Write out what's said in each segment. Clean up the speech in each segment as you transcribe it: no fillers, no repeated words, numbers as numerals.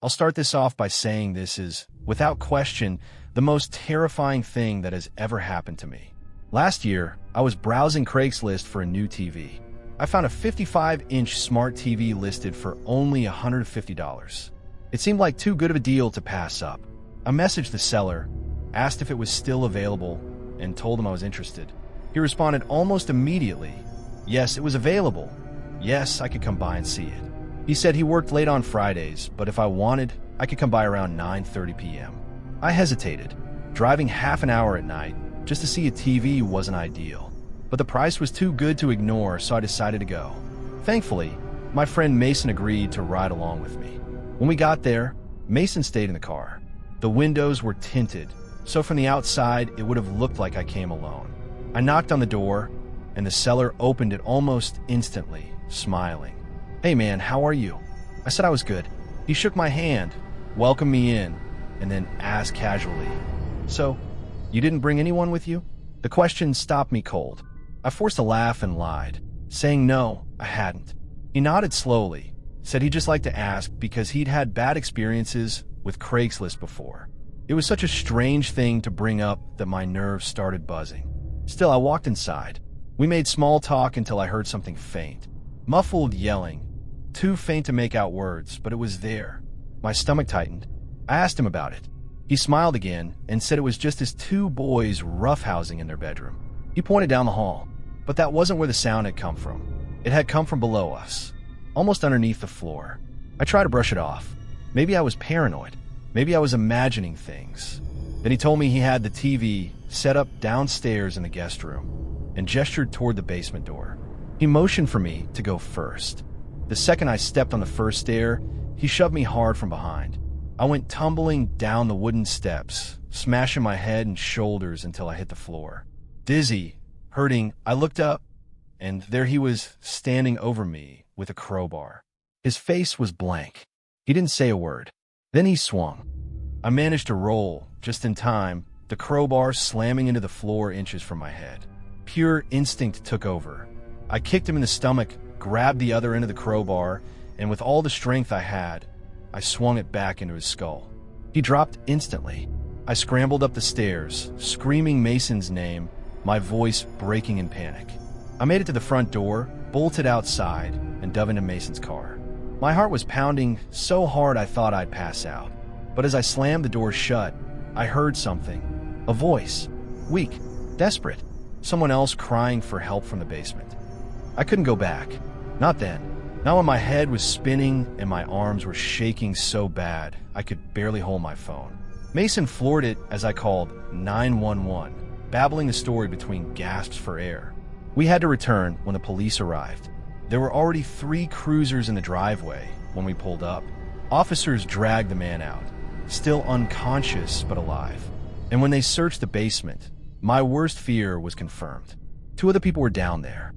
I'll start this off by saying this is, without question, the most terrifying thing that has ever happened to me. Last year, I was browsing Craigslist for a new TV. I found a 55-inch smart TV listed for only $150. It seemed like too good of a deal to pass up. I messaged the seller, asked if it was still available, and told him I was interested. He responded almost immediately. Yes, it was available. Yes, I could come by and see it. He said he worked late on Fridays, but if I wanted, I could come by around 9:30 p.m. I hesitated. Driving half an hour at night just to see a TV wasn't ideal, but the price was too good to ignore, so I decided to go. Thankfully, my friend Mason agreed to ride along with me. When we got there, Mason stayed in the car. The windows were tinted, so from the outside, it would have looked like I came alone. I knocked on the door, and the seller opened it almost instantly, smiling. "Hey man, how are you?" I said I was good. He shook my hand, welcomed me in, and then asked casually, "So, you didn't bring anyone with you?" The question stopped me cold. I forced a laugh and lied, saying no, I hadn't. He nodded slowly, said he'd just like to ask because he'd had bad experiences with Craigslist before. It was such a strange thing to bring up that my nerves started buzzing. Still, I walked inside. We made small talk until I heard something faint. Muffled yelling. Too faint to make out words, but it was there. My stomach tightened. I asked him about it. He smiled again and said it was just his two boys roughhousing in their bedroom. He pointed down the hall, but that wasn't where the sound had come from. It had come from below us, almost underneath the floor. I tried to brush it off. Maybe I was paranoid. Maybe I was imagining things. Then he told me he had the TV set up downstairs in the guest room and gestured toward the basement door. He motioned for me to go first. The second I stepped on the first stair, he shoved me hard from behind. I went tumbling down the wooden steps, smashing my head and shoulders until I hit the floor. Dizzy, hurting, I looked up, and there he was standing over me with a crowbar. His face was blank. He didn't say a word. Then he swung. I managed to roll, just in time, the crowbar slamming into the floor inches from my head. Pure instinct took over. I kicked him in the stomach, grabbed the other end of the crowbar, and with all the strength I had, I swung it back into his skull. He dropped instantly. I scrambled up the stairs, screaming Mason's name, my voice breaking in panic. I made it to the front door, bolted outside, and dove into Mason's car. My heart was pounding so hard I thought I'd pass out. But as I slammed the door shut, I heard something. A voice. Weak. Desperate. Someone else crying for help from the basement. I couldn't go back. Not then. Not when my head was spinning and my arms were shaking so bad I could barely hold my phone. Mason floored it as I called 911, babbling the story between gasps for air. We had to return when the police arrived. There were already 3 cruisers in the driveway when we pulled up. Officers dragged the man out, still unconscious but alive. And when they searched the basement, my worst fear was confirmed. 2 other people were down there,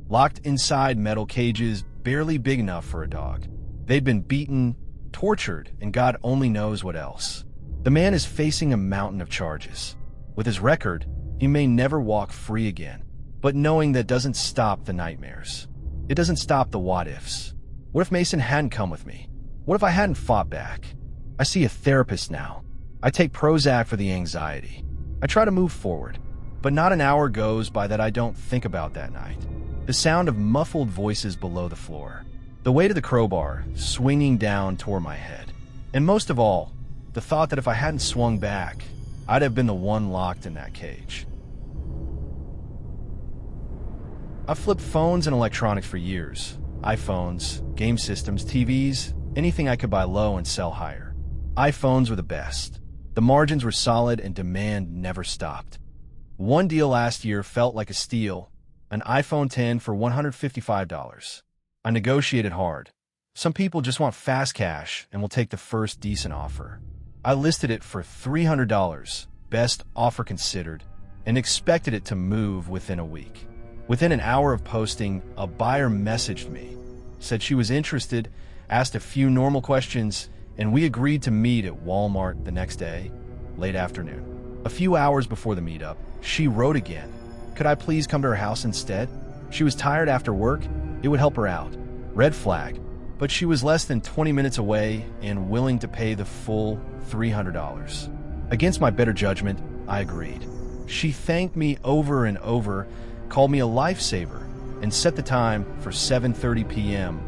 locked inside metal cages barely big enough for a dog. They'd been beaten, tortured, and God only knows what else. The man is facing a mountain of charges. With his record, he may never walk free again. But knowing that doesn't stop the nightmares. It doesn't stop the what-ifs. What if Mason hadn't come with me? What if I hadn't fought back? I see a therapist now. I take Prozac for the anxiety. I try to move forward, but not an hour goes by that I don't think about that night. The sound of muffled voices below the floor. The weight of the crowbar swinging down toward my head. And most of all, the thought that if I hadn't swung back, I'd have been the one locked in that cage. I've flipped phones and electronics for years. iPhones, game systems, TVs, anything I could buy low and sell higher. iPhones were the best. The margins were solid and demand never stopped. One deal last year felt like a steal, an iPhone X for $155. I negotiated hard. Some people just want fast cash and will take the first decent offer. I listed it for $300, best offer considered, and expected it to move within a week. Within an hour of posting, a buyer messaged me, said she was interested, asked a few normal questions, and we agreed to meet at Walmart the next day, late afternoon. A few hours before the meetup, she wrote again. Could I please come to her house instead? She was tired after work. It would help her out. Red flag. but she was less than 20 minutes away and willing to pay the full $300. Against my better judgment, I agreed. She thanked me over and over, called me a lifesaver, and set the time for 7:30 p.m.,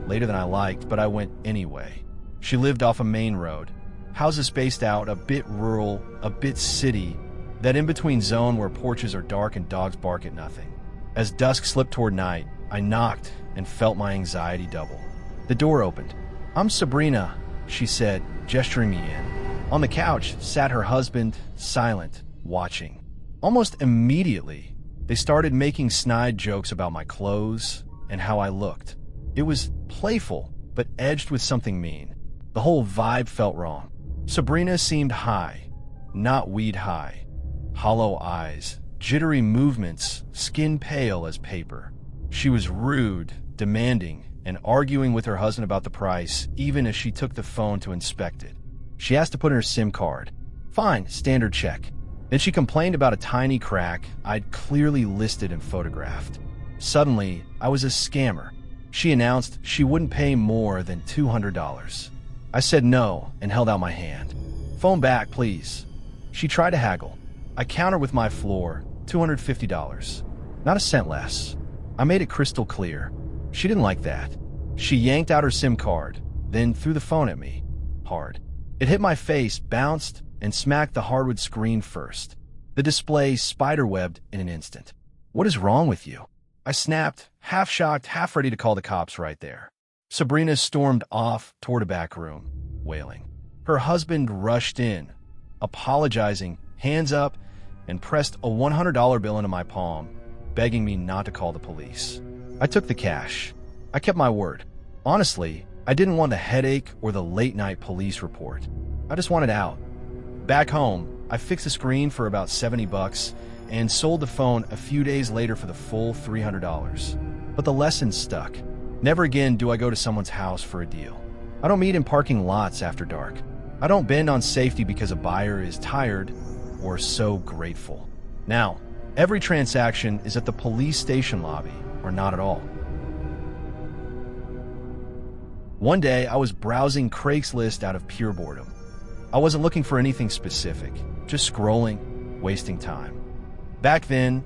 later than I liked, but I went anyway. She lived off a main road, houses spaced out, a bit rural, a bit city, that in-between zone where porches are dark and dogs bark at nothing. As dusk slipped toward night, I knocked and felt my anxiety double. The door opened. "I'm Sabrina," she said, gesturing me in. On the couch sat her husband, silent, watching. Almost immediately, they started making snide jokes about my clothes and how I looked. It was playful, but edged with something mean. The whole vibe felt wrong. Sabrina seemed high, not weed high. Hollow eyes, jittery movements, skin pale as paper. She was rude, demanding, and arguing with her husband about the price, even as she took the phone to inspect it. She asked to put in her SIM card. Fine, standard check. Then she complained about a tiny crack I'd clearly listed and photographed. Suddenly, I was a scammer. She announced she wouldn't pay more than $200. I said no and held out my hand. "Phone back, please." She tried to haggle. I countered with my floor, $250. Not a cent less. I made it crystal clear. She didn't like that. She yanked out her SIM card, then threw the phone at me. Hard. It hit my face, bounced, and smacked the hardwood screen first. The display spiderwebbed in an instant. "What is wrong with you?" I snapped, half shocked, half ready to call the cops right there. Sabrina stormed off toward a back room, wailing. Her husband rushed in, apologizing, hands up, and pressed a $100 bill into my palm, begging me not to call the police. I took the cash. I kept my word. Honestly, I didn't want the headache or the late-night police report. I just wanted out. Back home, I fixed the screen for about $70 and sold the phone a few days later for the full $300. But the lesson stuck. Never again do I go to someone's house for a deal. I don't meet in parking lots after dark. I don't bend on safety because a buyer is tired or so grateful. Now, every transaction is at the police station lobby, or not at all. One day, I was browsing Craigslist out of pure boredom. I wasn't looking for anything specific, just scrolling, wasting time. Back then,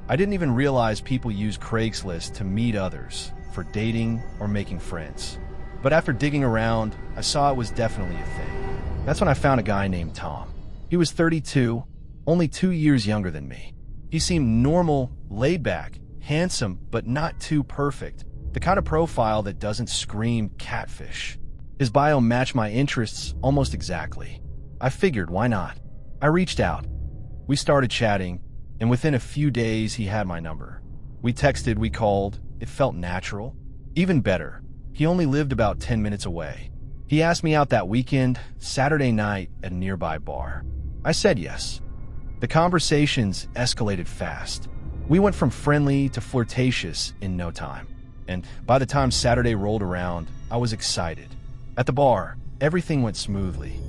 I didn't even realize people use Craigslist to meet others, for dating or making friends. But after digging around, I saw it was definitely a thing. That's when I found a guy named Tom. He was 32, only 2 years younger than me. He seemed normal, laid back, handsome, but not too perfect. The kind of profile that doesn't scream catfish. His bio matched my interests almost exactly. I figured, why not? I reached out. We started chatting, and within a few days he had my number. We texted, we called. It felt natural. Even better, he only lived about 10 minutes away. He asked me out that weekend, Saturday night, at a nearby bar. I said yes. The conversations escalated fast. We went from friendly to flirtatious in no time. And by the time Saturday rolled around, I was excited. At the bar, everything went smoothly.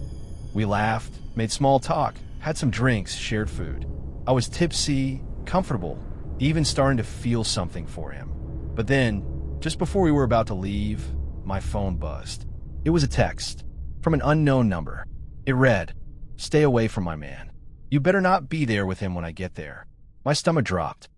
We laughed, made small talk, had some drinks, shared food. I was tipsy, comfortable, even starting to feel something for him. But then, just before we were about to leave, my phone buzzed. It was a text from an unknown number. It read, "Stay away from my man. You better not be there with him when I get there." My stomach dropped.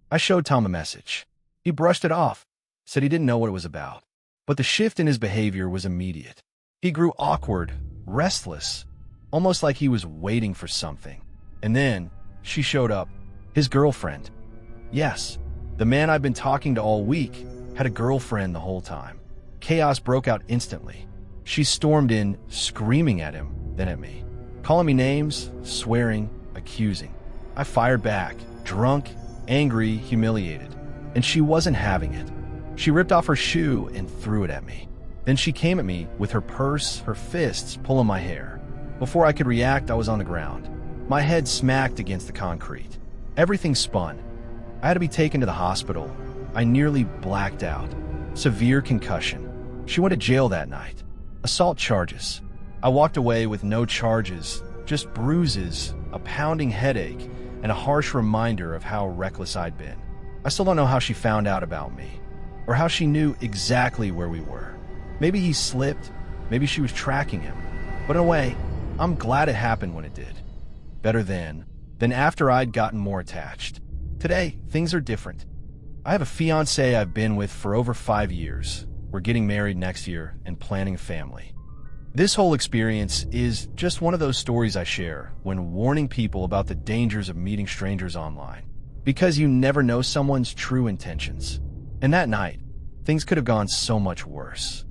I showed Tom a message. He brushed it off, said he didn't know what it was about. But the shift in his behavior was immediate. He grew awkward, restless, almost like he was waiting for something. And then, she showed up. His girlfriend. Yes, the man I've been talking to all week had a girlfriend the whole time. Chaos broke out instantly. She stormed in, screaming at him, then at me. Calling me names, swearing, accusing. I fired back, drunk, angry, humiliated. And she wasn't having it. She ripped off her shoe and threw it at me. Then she came at me with her purse, her fists, pulling my hair. Before I could react, I was on the ground. My head smacked against the concrete. Everything spun. I had to be taken to the hospital. I nearly blacked out. Severe concussion. She went to jail that night. Assault charges. I walked away with no charges, just bruises, a pounding headache, and a harsh reminder of how reckless I'd been. I still don't know how she found out about me, or how she knew exactly where we were. Maybe he slipped, maybe she was tracking him. But in a way, I'm glad it happened when it did. Better than after I'd gotten more attached. Today, things are different. I have a fiancée I've been with for over 5 years. We're getting married next year and planning a family. This whole experience is just one of those stories I share when warning people about the dangers of meeting strangers online. Because you never know someone's true intentions. And that night, things could have gone so much worse.